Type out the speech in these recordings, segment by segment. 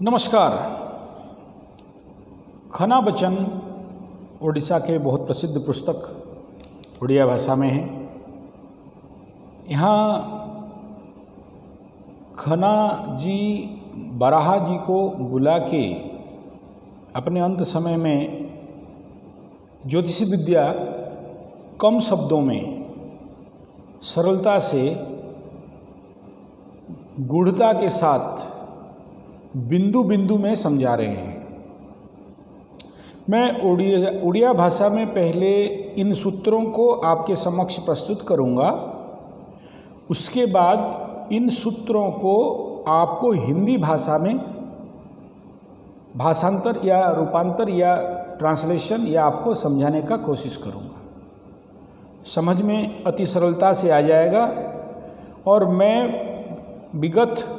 नमस्कार। खना बचन ओडिशा के बहुत प्रसिद्ध पुस्तक उड़िया भाषा में है। यहाँ खना जी बराहा जी को बुला के अपने अंत समय में ज्योतिषी विद्या कम शब्दों में सरलता से गूढ़ता के साथ बिंदु बिंदु में समझा रहे हैं। मैं उड़िया भाषा में पहले इन सूत्रों को आपके समक्ष प्रस्तुत करूंगा। उसके बाद इन सूत्रों को आपको हिंदी भाषा में भाषांतर या रूपांतर या ट्रांसलेशन या आपको समझाने का कोशिश करूंगा। समझ में अति सरलता से आ जाएगा। और मैं विगत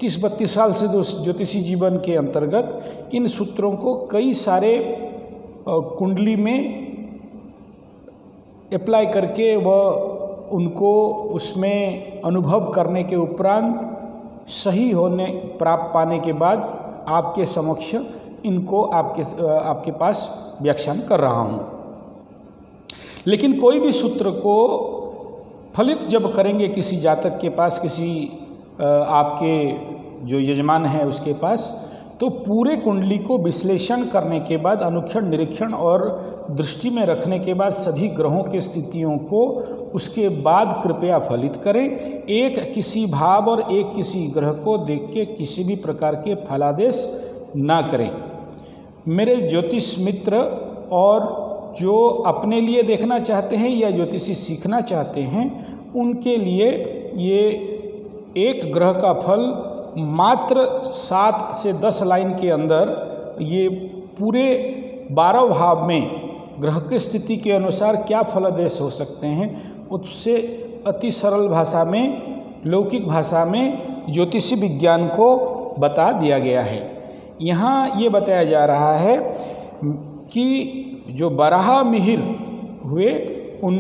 30-32 साल से ज्योतिषी जीवन के अंतर्गत इन सूत्रों को कई सारे कुंडली में अप्लाई करके वह उनको उसमें अनुभव करने के उपरांत सही होने प्राप्त पाने के बाद आपके समक्ष इनको आपके पास व्याख्यान कर रहा हूँ। लेकिन कोई भी सूत्र को फलित जब करेंगे किसी जातक के पास, किसी आपके जो यजमान है उसके पास, तो पूरे कुंडली को विश्लेषण करने के बाद, अनुक्षण निरीक्षण और दृष्टि में रखने के बाद सभी ग्रहों की स्थितियों को उसके बाद कृपया फलित करें। एक किसी भाव और एक किसी ग्रह को देख के किसी भी प्रकार के फलादेश ना करें। मेरे ज्योतिष मित्र और जो अपने लिए देखना चाहते हैं या ज्योतिषी सीखना चाहते हैं, उनके लिए ये एक ग्रह का फल मात्र 7 से 10 लाइन के अंदर ये पूरे 12 भाव में ग्रह की स्थिति के अनुसार क्या फलादेश हो सकते हैं, उससे अति सरल भाषा में, लौकिक भाषा में ज्योतिषी विज्ञान को बता दिया गया है। यहाँ ये बताया जा रहा है कि जो बराहा मिहिर हुए उन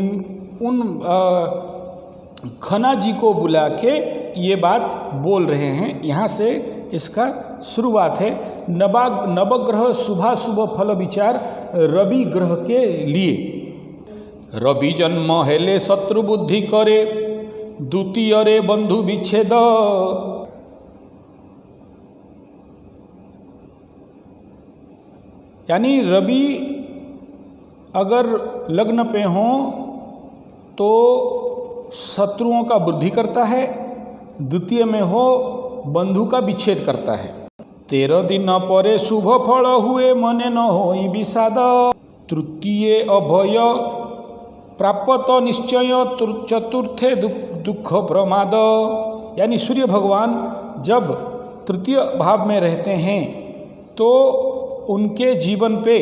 खना जी को बुला के ये बात बोल रहे हैं। यहाँ से इसका शुरुआत है। नवग्रह शुभाशुभ फल विचार रवि ग्रह के लिए। रवि जन्म हेले शत्रु बुद्धि करे, द्वितीय रे बंधु विच्छेद। यानी रवि अगर लग्न पे हो तो शत्रुओं का वृद्धि करता है, द्वितीय में हो बंधु का विच्छेद करता है। 13 दिन परे शुभ फल हुए मने न होई विषाद। तृतीय अभय प्राप्त निश्चय, चतुर्थे दुख प्रमाद। यानी सूर्य भगवान जब तृतीय भाव में रहते हैं तो उनके जीवन पे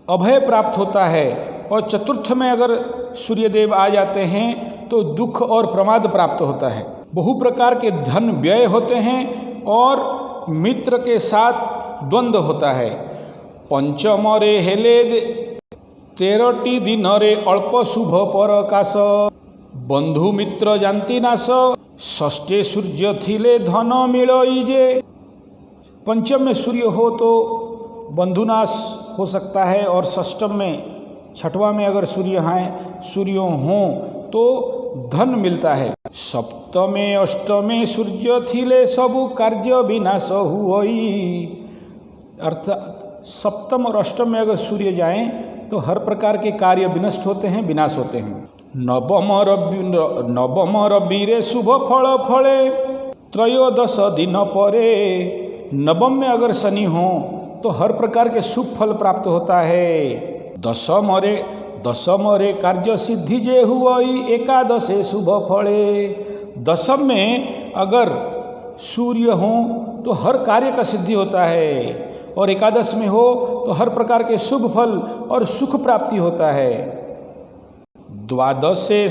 अभय प्राप्त होता है, और चतुर्थ में अगर सूर्यदेव आ जाते हैं तो दुख और प्रमाद प्राप्त होता है। बहु प्रकार के धन व्यय होते हैं और मित्र के साथ द्वंद्व होता है। पंचम रे हेले 13टी दिन रे अल्प शुभ परकाश, बंधु मित्र जानती नाश। षष्ठे सूर्य थिले धन मिलई जे। पंचम में सूर्य हो तो बंधुनाश हो सकता है, और षष्ठम में, छठवां में अगर सूर्य हों तो धन मिलता है। सप्तमे अष्टमे सूर्य थिले सबु कार्य विनाश हुई। अर्थात सप्तम और अष्टम में अगर सूर्य जाएं तो हर प्रकार के कार्य विनष्ट होते हैं, विनाश होते हैं। नवम रवि रे शुभ फल फले, त्रयोदश दिन परे। नवम में अगर शनि हो तो हर प्रकार के शुभ फल प्राप्त होता है। दशम रे कार्य सिद्धि जे हुई, एकादशे शुभ फले। दशम में अगर सूर्य हो तो हर कार्य का सिद्धि होता है, और एकादश में हो तो हर प्रकार के शुभ फल और सुख प्राप्ति होता है। द्वादशे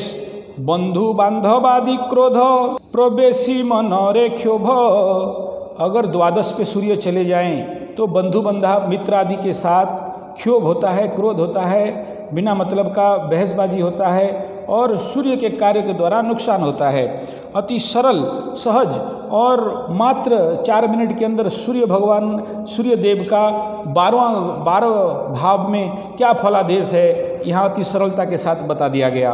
बंधु बांधवादि क्रोध, प्रवेशी मन रे क्षोभ। अगर द्वादश पे सूर्य चले जाएं तो बंधु बंधा मित्र आदि के साथ क्षोभ होता है, क्रोध होता है, बिना मतलब का बहसबाजी होता है, और सूर्य के कार्य के द्वारा नुकसान होता है। अति सरल, सहज और मात्र 4 मिनट के अंदर सूर्य भगवान सूर्य देव का 12 भाव में क्या फलादेश है यहाँ अति सरलता के साथ बता दिया गया।